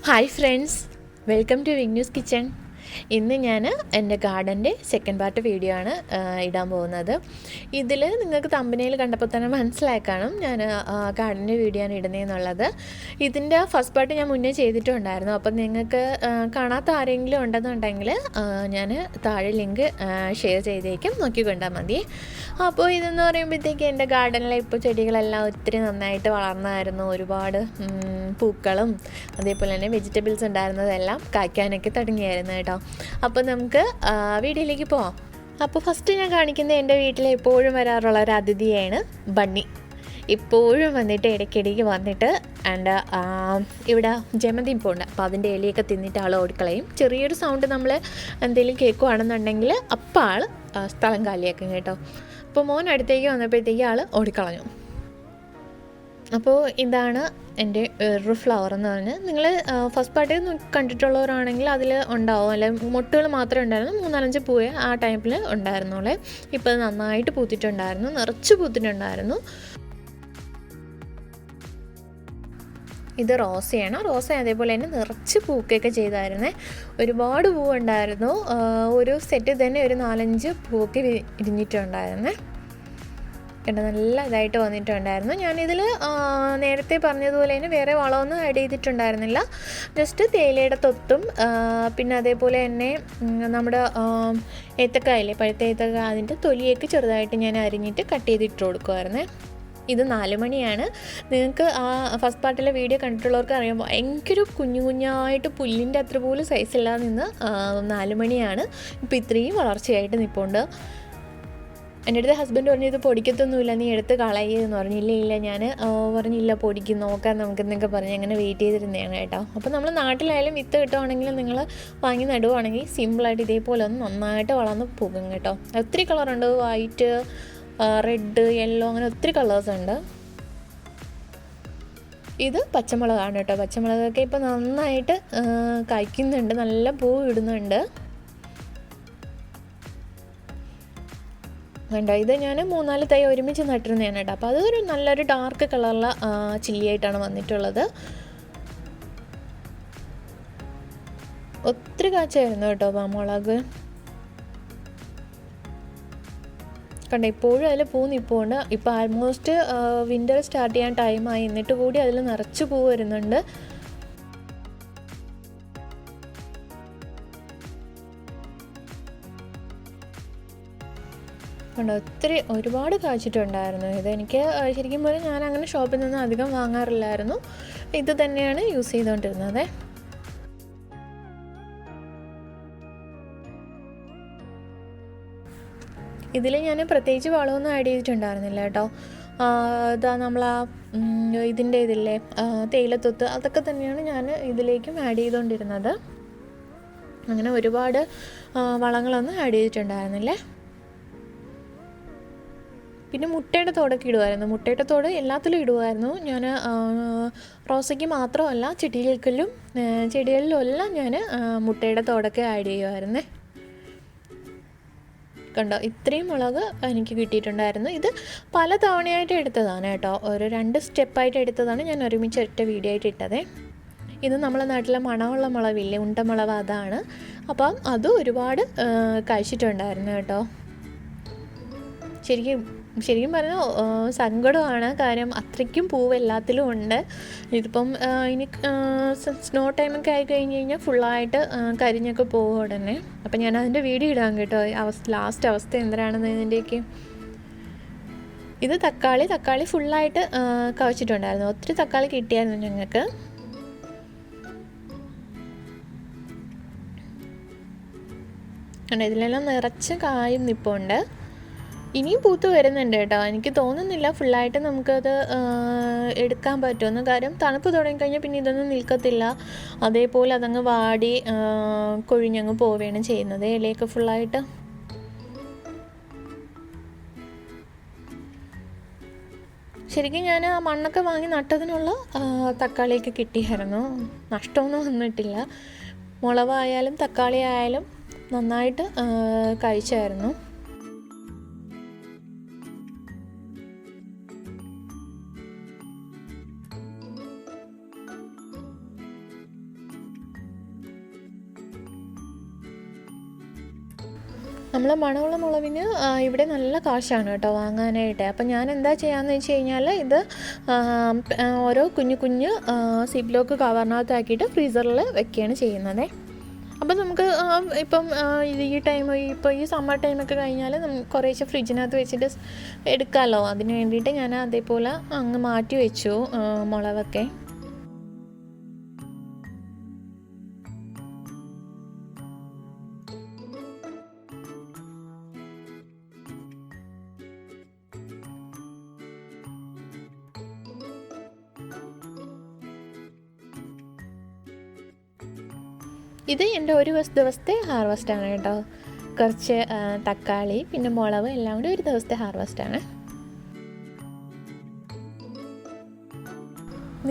Hi friends, welcome to Vignu's kitchen. ഇന്ന് ഞാൻ എൻ്റെ ഗാർഡൻ്റെ സെക്കൻഡ് പാർട്ട് വീഡിയോ ആണ് ഇടാൻ പോകുന്നത്. ഇതിൽ നിങ്ങൾക്ക് തമ്പനയിൽ കണ്ടപ്പോൾ തന്നെ മനസ്സിലായി കാണും ഞാൻ ഗാർഡൻ്റെ വീഡിയോ ആണ് ഇടുന്നതെന്നുള്ളത്. ഇതിൻ്റെ ഫസ്റ്റ് പാർട്ട് ഞാൻ മുന്നേ ചെയ്തിട്ടുണ്ടായിരുന്നു. അപ്പം നിങ്ങൾക്ക് കാണാത്ത ആരെങ്കിലും ഉണ്ടെന്നുണ്ടെങ്കിൽ ഞാൻ താഴെ ലിങ്ക് ഷെയർ ചെയ്തേക്കും, നോക്കിക്കൊണ്ടാൽ മതി. അപ്പോൾ ഇതെന്ന് പറയുമ്പോഴത്തേക്ക് എൻ്റെ ഗാർഡനിലെ ഇപ്പോൾ ചെടികളെല്ലാം ഒത്തിരി നന്നായിട്ട് വളർന്നായിരുന്നു. ഒരുപാട് പൂക്കളും അതേപോലെ തന്നെ വെജിറ്റബിൾസ് ഉണ്ടായിരുന്നതെല്ലാം കായ്ക്കാനൊക്കെ തുടങ്ങിയായിരുന്നു കേട്ടോ. അപ്പോൾ നമുക്ക് വീഡിയോയിലേക്ക് പോവാം. അപ്പോൾ ഫസ്റ്റ് ഞാൻ കാണിക്കുന്നത് എൻ്റെ വീട്ടിൽ എപ്പോഴും വരാറുള്ള ഒരു അതിഥിയാണ് ബണ്ണി. എപ്പോഴും വന്നിട്ട് ഇടയ്ക്കിടയ്ക്ക് വന്നിട്ട് ആൻഡ് ഇവിടെ ജമന്തി ഉണ്ട്. അപ്പോൾ അതിൻ്റെ ഇലയൊക്കെ തിന്നിട്ട് ആൾ ഓടിക്കളയും. ചെറിയൊരു സൗണ്ട് നമ്മൾ എന്തെങ്കിലും കേൾക്കുകയാണെന്നുണ്ടെങ്കിൽ അപ്പോൾ ആൾ സ്ഥലം കാലിയാക്കും കേട്ടോ. അപ്പോൾ മോൻ അടുത്തേക്ക് വന്നപ്പോഴത്തേക്ക് ആൾ ഓടിക്കളഞ്ഞു. അപ്പോൾ ഇതാണ് എൻ്റെ ഒരു ഫ്ലവർ എന്ന് പറഞ്ഞാൽ നിങ്ങൾ ഫസ്റ്റ് പാർട്ടിൽ കണ്ടിട്ടുള്ളവരാണെങ്കിൽ അതിൽ ഉണ്ടാവും, അല്ലെ മൊട്ടുകൾ മാത്രമേ ഉണ്ടായിരുന്നു. 3-4 പൂവേ ആ ടൈമിൽ ഉണ്ടായിരുന്നുള്ളേ. ഇപ്പോൾ അത് നന്നായിട്ട് പൂത്തിട്ടുണ്ടായിരുന്നു, നിറച്ച് പൂത്തിട്ടുണ്ടായിരുന്നു. ഇത് റോസയാണ്. റോസ അതേപോലെ തന്നെ നിറച്ച് പൂക്കൊക്കെ ചെയ്തായിരുന്നേ. ഒരുപാട് പൂവുണ്ടായിരുന്നു. ഒരു സെറ്റിൽ തന്നെ ഒരു 4-5 പൂവൊക്കെ വിരിഞ്ഞിട്ടുണ്ടായിരുന്നേ. കണ്ട നല്ല ഇതായിട്ട് വന്നിട്ടുണ്ടായിരുന്നു. ഞാനിതിൽ നേരത്തെ പറഞ്ഞതുപോലെ തന്നെ വേറെ വളമൊന്നും ആഡ് ചെയ്തിട്ടുണ്ടായിരുന്നില്ല. ജസ്റ്റ് തേയിലയുടെ തൊത്തും പിന്നെ അതേപോലെ തന്നെ നമ്മുടെ ഏത്തക്കായില്ലേ, പഴുത്ത ഏത്തക്ക, അതിൻ്റെ തൊലിയൊക്കെ ചെറുതായിട്ട് ഞാൻ അരിഞ്ഞിട്ട് കട്ട് ചെയ്തിട്ട് കൊടുക്കുമായിരുന്നേ. ഇത് 4 മണിയാണ്. നിങ്ങൾക്ക് ആ ഫസ്റ്റ് പാർട്ടിലെ വീഡിയോ കണ്ടിട്ടുള്ളവർക്ക് അറിയാം, ഭയങ്കര കുഞ്ഞായിട്ട് പുല്ലിൻ്റെ അത്ര പോലും സൈസില്ലാതെ നിന്ന് 4 മണിയാണ്. ഇപ്പോൾ ഇത്രയും വളർച്ചയായിട്ട് നിൽപ്പുണ്ട്. എൻ്റെ അടുത്ത് ഹസ്ബൻഡ് പറഞ്ഞു ഇത് പൊടിക്കത്തൊന്നുമില്ല, നീ എടുത്ത് കളയെന്ന് പറഞ്ഞു. ഇല്ല ഞാൻ പറഞ്ഞില്ല പൊടിക്കും, നോക്കാൻ നമുക്കെന്നൊക്കെ പറഞ്ഞ് അങ്ങനെ വെയിറ്റ് ചെയ്തിരുന്നതാണ് കേട്ടോ. അപ്പോൾ നമ്മൾ നാട്ടിലായാലും വിത്ത് കിട്ടുവാണെങ്കിൽ നിങ്ങൾ വാങ്ങി നടുവാണെങ്കിൽ സിമ്പിളായിട്ട് ഇതേപോലെ ഒന്ന് നന്നായിട്ട് വളർന്ന് പോകും കേട്ടോ. ഒത്തിരി കളറുണ്ട്, വൈറ്റ്, റെഡ്, യെല്ലോ, അങ്ങനെ ഒത്തിരി കളേഴ്സ് ഉണ്ട്. ഇത് പച്ചമുളകാണ് കേട്ടോ. പച്ചമുളകൊക്കെ ഇപ്പോൾ നന്നായിട്ട് കായ്ക്കുന്നുണ്ട്, നല്ല പൂ ഇടുന്നുണ്ട് കണ്ടോ. ഇത് ഞാൻ 3-4 തൈ ഒരുമിച്ച് നട്ടിരുന്നതാണ് കേട്ടോ. അപ്പോൾ അതൊരു നല്ലൊരു ഡാർക്ക് കളറിലെ ചില്ലിയായിട്ടാണ് വന്നിട്ടുള്ളത്. ഒത്തിരി കാച്ചായിരുന്നു കേട്ടോ മുളക് കണ്ടോ. ഇപ്പോഴും അതിൽ പൂ നിൽപ്പുണ്ട്. ഇപ്പോൾ ആൾമോസ്റ്റ് വിൻ്റർ സ്റ്റാർട്ട് ചെയ്യാൻ ടൈമായി, എന്നിട്ട് കൂടി അതിൽ നിറച്ച് പൂ വരുന്നുണ്ട്. ഒത്തിരി ഒരുപാട് കായ്ച്ചിട്ടുണ്ടായിരുന്നു. ഇതെനിക്ക് ശരിക്കും പറഞ്ഞാൽ ഞാൻ അങ്ങനെ ഷോപ്പിൽ നിന്ന് അധികം വാങ്ങാറില്ലായിരുന്നു. ഇത് തന്നെയാണ് യൂസ് ചെയ്തുകൊണ്ടിരുന്നത്. ഇതിൽ ഞാൻ പ്രത്യേകിച്ച് വളമൊന്നും ആഡ് ചെയ്തിട്ടുണ്ടായിരുന്നില്ല കേട്ടോ. ഇതാ നമ്മൾ ഇതിൻ്റെ ഇതില്ലേ തേയിലത്തൊത്ത്, അതൊക്കെ തന്നെയാണ് ഞാൻ ഇതിലേക്കും ആഡ് ചെയ്തുകൊണ്ടിരുന്നത്. അങ്ങനെ ഒരുപാട് വളങ്ങളൊന്നും ആഡ് ചെയ്തിട്ടുണ്ടായിരുന്നില്ലേ. പിന്നെ മുട്ടയുടെ തോടൊക്കെ ഇടുമായിരുന്നു. മുട്ടയുടെ തോട് എല്ലാത്തിലും ഇടുമായിരുന്നു ഞാൻ. റോസയ്ക്ക് മാത്രമല്ല, ചെടികളിലും എല്ലാം ഞാൻ മുട്ടയുടെ തോടൊക്കെ ആഡ് ചെയ്യുമായിരുന്നേ. കണ്ടോ, ഇത്രയും മുളക് എനിക്ക് കിട്ടിയിട്ടുണ്ടായിരുന്നു. ഇത് പല തവണയായിട്ട് എടുത്തതാണ് കേട്ടോ. ഒരു 2 സ്റ്റെപ്പായിട്ട് എടുത്തതാണ്, ഞാൻ ഒരുമിച്ച് ഒറ്റ വീഡിയോ ആയിട്ട് ഇട്ടതേ. ഇത് നമ്മളെ നാട്ടിലെ മണമുള്ള മുളകില്ലേ, ഉണ്ടമുളക്, അതാണ്. അപ്പം അത് ഒരുപാട് കഴിച്ചിട്ടുണ്ടായിരുന്നു കേട്ടോ. ശരിക്കും പറഞ്ഞാൽ സങ്കടമാണ്, കാര്യം അത്രയ്ക്കും പൂവ് എല്ലാത്തിലും ഉണ്ട്. ഇതിപ്പം ഇനി സ്നോ ടൈമൊക്കെ ആയി കഴിഞ്ഞ് കഴിഞ്ഞാൽ ഫുള്ളായിട്ട് കരിഞ്ഞൊക്കെ പോകും ഉടനെ. അപ്പം ഞാൻ അതിൻ്റെ വീഡിയോ ഇടാൻ കേട്ടോ, ലാസ്റ്റ് അവസ്ഥ എന്തിനാണെന്ന് ഇതിൻ്റെയൊക്കെ. ഇത് തക്കാളി ഫുള്ളായിട്ട് കഴിച്ചിട്ടുണ്ടായിരുന്നു. ഒത്തിരി തക്കാളി കിട്ടിയായിരുന്നു ഞങ്ങൾക്ക്. ഇതിലെല്ലാം നിറച്ച് കായും നിൽപ്പുണ്ട്. ഇനിയും പൂത്ത് വരുന്നുണ്ട് കേട്ടോ. എനിക്ക് തോന്നുന്നില്ല ഫുള്ളായിട്ട് നമുക്കത് എടുക്കാൻ പറ്റുമെന്ന്. കാര്യം തണുപ്പ് തുടങ്ങിക്കഴിഞ്ഞാൽ പിന്നെ ഇതൊന്നും നിൽക്കത്തില്ല. അതേപോലെ അതങ്ങ് വാടി കൊഴിഞ്ഞങ്ങ് പോവുകയാണ് ചെയ്യുന്നത്, ഇലയൊക്കെ ഫുള്ളായിട്ട്. ശരിക്കും ഞാൻ ആ മണ്ണൊക്കെ വാങ്ങി നട്ടതിനുള്ള തക്കാളിയൊക്കെ കിട്ടിയായിരുന്നു. നഷ്ടമൊന്നും വന്നിട്ടില്ല. മുളകായാലും തക്കാളി ആയാലും നന്നായിട്ട് കഴിച്ചായിരുന്നു. നമ്മൾ മണമുള്ള മുളകിന് ഇവിടെ നല്ല കാശാണ് കേട്ടോ വാങ്ങാനായിട്ട്. അപ്പം ഞാൻ എന്താ ചെയ്യാമെന്ന് വെച്ച് കഴിഞ്ഞാൽ ഇത് ഓരോ കുഞ്ഞു കുഞ്ഞ് സിപ്പ് ലോക്ക് കവറിനകത്താക്കിയിട്ട് ഫ്രീസറിൽ വെക്കുകയാണ് ചെയ്യുന്നത്. അപ്പം നമുക്ക് ഇപ്പം ഈ ടൈം ഇപ്പോൾ ഈ സമ്മർ ടൈമൊക്കെ കഴിഞ്ഞാൽ കുറേശ്ശെ ഫ്രിഡ്ജിനകത്ത് വെച്ചിട്ട് എടുക്കാമല്ലോ. അതിന് വേണ്ടിയിട്ട് ഞാൻ അതേപോലെ അങ്ങ് മാറ്റി വെച്ചു മുളകൊക്കെ. ഇത് എൻ്റെ ഒരു ദിവസത്തെ ഹാർവസ്റ്റാണ് കേട്ടോ. കുറച്ച് തക്കാളി പിന്നെ മുളക് എല്ലാം കൂടി ഒരു ദിവസത്തെ ഹാർവസ്റ്റാണ്.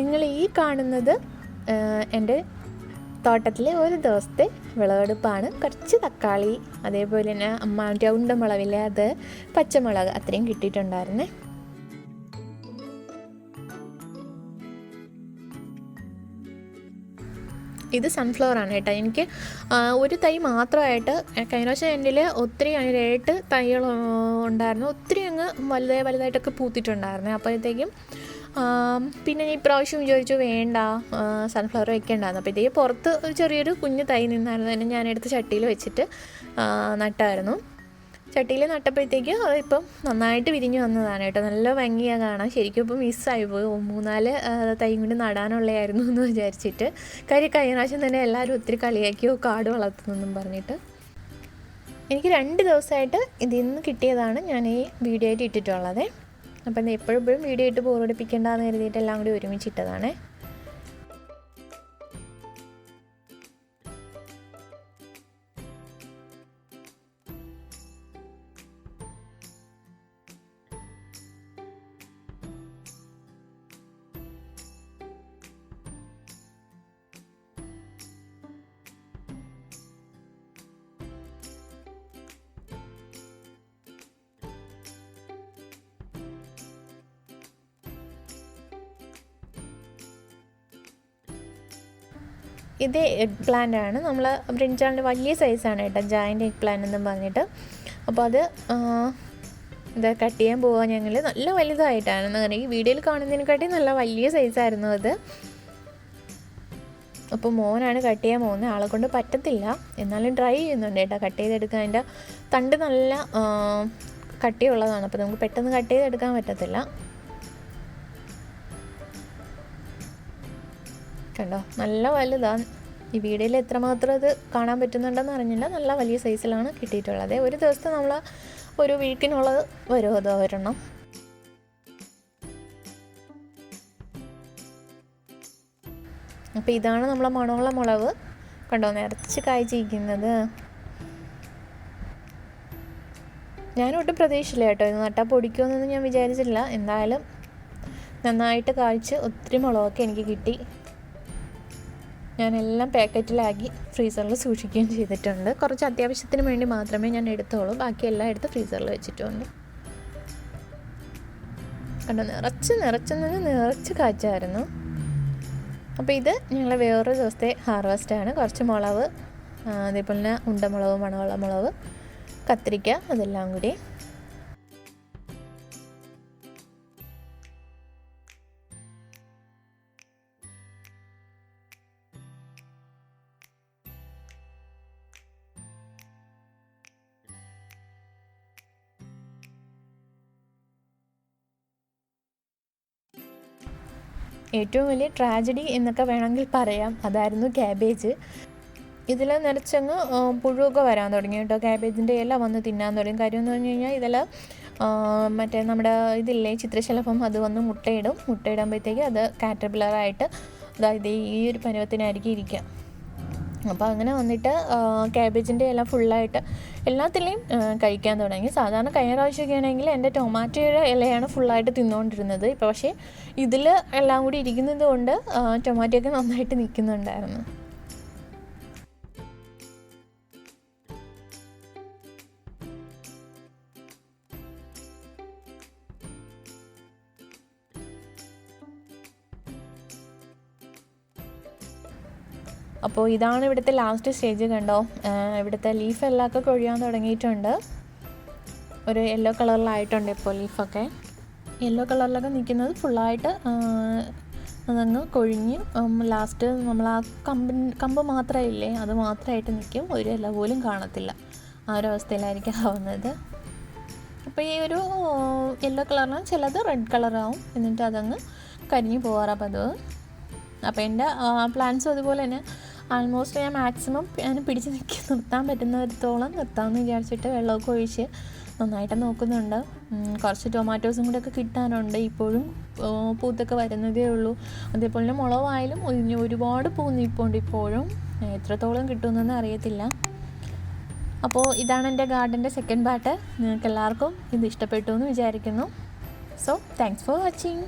നിങ്ങൾ ഈ കാണുന്നത് എൻ്റെ തോട്ടത്തിലെ ഒരു ദിവസത്തെ വിളവെടുപ്പാണ്. കുറച്ച് തക്കാളി, അതേപോലെ തന്നെ മറ്റേ ഉണ്ടമുളകില്ലേ അത്, പച്ചമുളക് അത്രയും കിട്ടിയിട്ടുണ്ടായിരുന്നേ. ഇത് സൺഫ്ലവർ ആണ് കേട്ടോ. എനിക്ക് ഒരു തൈ മാത്രമായിട്ട് കഴിഞ്ഞ വർഷം എൻ്റെ ഒത്തിരി 7 തൈകൾ ഉണ്ടായിരുന്നു. ഒത്തിരി അങ്ങ് വലുതായിട്ടൊക്കെ പൂത്തിട്ടുണ്ടായിരുന്നു. അപ്പോഴത്തേക്കും പിന്നെ ഈ പ്രാവശ്യം വിചാരിച്ചു വേണ്ട സൺഫ്ലവർ വെക്കേണ്ടായിരുന്നു. അപ്പോഴത്തേക്ക് പുറത്ത് ഒരു ചെറിയൊരു കുഞ്ഞു തൈ നിന്നായിരുന്നു തന്നെ ഞാനെടുത്ത് ചട്ടിയിൽ വെച്ചിട്ട് നട്ടായിരുന്നു. ചട്ടിയിൽ നട്ടപ്പോഴത്തേക്ക് അതിപ്പം നന്നായിട്ട് വിരിഞ്ഞു വന്നതാണ് കേട്ടോ. നല്ല ഭംഗിയാണ് കാണാൻ. ശരിക്കും ഇപ്പം മിസ്സായി പോയി. 3-4 തൈ കൊണ്ട് നടാനുള്ളതായിരുന്നു എന്ന് വിചാരിച്ചിട്ട്. കഴിഞ്ഞ പ്രാവശ്യം തന്നെ എല്ലാവരും ഒത്തിരി കളിയാക്കിയോ കാട് വളർത്തുന്നെന്നും പറഞ്ഞിട്ട്. എനിക്ക് 2 ദിവസമായിട്ട് ഇതിൽ നിന്ന് കിട്ടിയതാണ് ഞാൻ ഈ വീഡിയോ ആയിട്ട് ഇട്ടിട്ടുള്ളത്. അപ്പം എപ്പോഴും വീഡിയോ ഇട്ട് ബോറടിപ്പിക്കേണ്ടെന്ന് കരുതിയിട്ട് എല്ലാം കൂടി ഒരുമിച്ചിട്ടതാണ്. ഇത് എഗ് പ്ലാന്റ് ആണ്. നമ്മൾ ബ്രിഞ്ചാളിൻ്റെ വലിയ സൈസാണ് കേട്ടോ, ജയൻ്റ് എഗ് പ്ലാന്റ് എന്നും പറഞ്ഞിട്ട്. അപ്പോൾ അത് ഇത് കട്ട് ചെയ്യാൻ പോവുക ഞങ്ങൾ. നല്ല വലുതായിട്ടായിരുന്നു, അങ്ങനെ ഈ വീഡിയോയിൽ കാണുന്നതിനെക്കാട്ടി നല്ല വലിയ സൈസായിരുന്നു അത്. അപ്പോൾ മോനാണ് കട്ട് ചെയ്യാൻ പോകുന്നത്. ആളെ കൊണ്ട് പറ്റത്തില്ല, എന്നാലും ട്രൈ ചെയ്യുന്നുണ്ട് കേട്ടോ കട്ട് ചെയ്തെടുക്കാൻ. അതിൻ്റെ തണ്ട് നല്ല കട്ടിയുള്ളതാണ്, അപ്പോൾ നമുക്ക് പെട്ടെന്ന് കട്ട് ചെയ്തെടുക്കാൻ പറ്റത്തില്ല. കണ്ടോ, നല്ല വലുതാണ്. ഈ വീഡിയോയിൽ എത്രമാത്രം ഇത് കാണാൻ പറ്റുന്നുണ്ടെന്ന് അറിഞ്ഞില്ല. നല്ല വലിയ സൈസിലാണ് കിട്ടിയിട്ടുള്ളത്. ഒരു ദിവസത്തെ നമ്മൾ ഒരു വീക്കിനുള്ളത് വരും അതോ ഒരെണ്ണം. അപ്പോൾ ഇതാണ് നമ്മളെ മണമുള്ള മുളക്. കണ്ടോ, നിറച്ച് കായ്ച്ചിരിക്കുന്നത്. ഞാനൊട്ടും പ്രതീക്ഷിച്ചില്ല കേട്ടോ, ഇത് നട്ടാൽ പൊടിക്കുമെന്നൊന്നും ഞാൻ വിചാരിച്ചില്ല. എന്തായാലും നന്നായിട്ട് കായ്ച്ച് ഒത്തിരി മുളകൊക്കെ എനിക്ക് കിട്ടി. ഞാനെല്ലാം പാക്കറ്റിലാക്കി ഫ്രീസറിൽ സൂക്ഷിക്കുകയും ചെയ്തിട്ടുണ്ട്. കുറച്ച് അത്യാവശ്യത്തിന് വേണ്ടി മാത്രമേ ഞാൻ എടുത്തോളൂ, ബാക്കിയെല്ലാം എടുത്ത് ഫ്രീസറിൽ വെച്ചിട്ടുണ്ട്. കണ്ടോ, നിറച്ച് കാച്ചായിരുന്നു. അപ്പോൾ ഇത് ഞങ്ങൾ വേറൊരു ദിവസത്തെ ഹാർവസ്റ്റാണ്. കുറച്ച് മുളക്, അതേപോലെ തന്നെ ഉണ്ടമുളക്, മണമുള്ള മുളക്, കത്തിരിക്ക, അതെല്ലാം കൂടി. ഏറ്റവും വലിയ ട്രാജഡി എന്നൊക്കെ വേണമെങ്കിൽ പറയാം, അതായിരുന്നു ക്യാബേജ്. ഇതിൽ നിറച്ചങ്ങ് പുഴുവൊക്കെ വരാൻ തുടങ്ങി കേട്ടോ. ക്യാബേജിൻ്റെ ഇല വന്ന് തിന്നാൻ തുടങ്ങി. കാര്യം എന്ന് പറഞ്ഞു കഴിഞ്ഞാൽ ഇതിൽ മറ്റേ നമ്മുടെ ഇതില്ലേ ചിത്രശലഭം, അത് വന്ന് മുട്ടയിടുമ്പോഴത്തേക്ക് അത് കാറ്റർപില്ലറായിട്ട് അതായത് ഈ ഒരു പരുവത്തിനായിരിക്കും ഇരിക്കുക. അപ്പോൾ അങ്ങനെ വന്നിട്ട് ക്യാബേജിൻ്റെ ഇല ഫുള്ളായിട്ട് എല്ലാത്തിലെയും കഴിക്കാൻ തുടങ്ങി. സാധാരണ കഴിഞ്ഞ പ്രാവശ്യമൊക്കെ ആണെങ്കിൽ എൻ്റെ ടൊമാറ്റോയുടെ ഇലയാണ് ഫുള്ളായിട്ട് തിന്നുകൊണ്ടിരുന്നത്. ഇപ്പോൾ പക്ഷേ ഇതിൽ എല്ലാം കൂടി ഇരിക്കുന്നത് കൊണ്ട് ടൊമാറ്റോയൊക്കെ നന്നായിട്ട് നിൽക്കുന്നുണ്ടായിരുന്നു. അപ്പോൾ ഇതാണ് ഇവിടുത്തെ ലാസ്റ്റ് സ്റ്റേജ്. കണ്ടോ, ഇവിടുത്തെ ലീഫെല്ലാം ഒക്കെ കൊഴിയാൻ തുടങ്ങിയിട്ടുണ്ട്. ഒരു യെല്ലോ കളറിലായിട്ടുണ്ട് ഇപ്പോൾ ലീഫൊക്കെ. യെല്ലോ കളറിലൊക്കെ നിൽക്കുന്നത് ഫുള്ളായിട്ട് അതങ്ങ് കൊഴിഞ്ഞ് ലാസ്റ്റ് നമ്മൾ ആ കമ്പ് മാത്രമില്ലേ, അത് മാത്രമായിട്ട് നിൽക്കും. ഒരു ഇല പോലും കാണത്തില്ല. ആ ഒരു അവസ്ഥയിലായിരിക്കും ആവുന്നത്. അപ്പോൾ ഈ ഒരു യെല്ലോ കളറിന് ചിലത് റെഡ് കളറാവും, എന്നിട്ട് അതങ്ങ് കരിഞ്ഞു പോകാറാണ് പതിവ്. അപ്പോൾ എൻ്റെ പ്ലാന്റ്സും അതുപോലെ തന്നെ ആൾമോസ്റ്റ് ഞാൻ മാക്സിമം ഞാൻ പിടിച്ച് നിർത്താൻ പറ്റുന്നിടത്തോളം നിർത്താമെന്ന് വിചാരിച്ചിട്ട് വെള്ളമൊക്കെ ഒഴിച്ച് നന്നായിട്ട് നോക്കുന്നുണ്ട്. കുറച്ച് ടൊമാറ്റോസും കൂടെ ഒക്കെ കിട്ടാനുണ്ട്. ഇപ്പോഴും പൂത്തൊക്കെ വരുന്നതേ ഉള്ളൂ. അതേപോലെ തന്നെ മുളകായാലും ഒരുപാട് പൂ നിൽപ്പുണ്ട്. ഇപ്പോഴും എത്രത്തോളം കിട്ടുമെന്നൊന്നും അറിയത്തില്ല. അപ്പോൾ ഇതാണ് എൻ്റെ ഗാർഡൻ്റെ സെക്കൻഡ് പാർട്ട്. നിങ്ങൾക്ക് എല്ലാവർക്കും ഇത് ഇഷ്ടപ്പെട്ടു എന്ന് വിചാരിക്കുന്നു. So thanks for watching.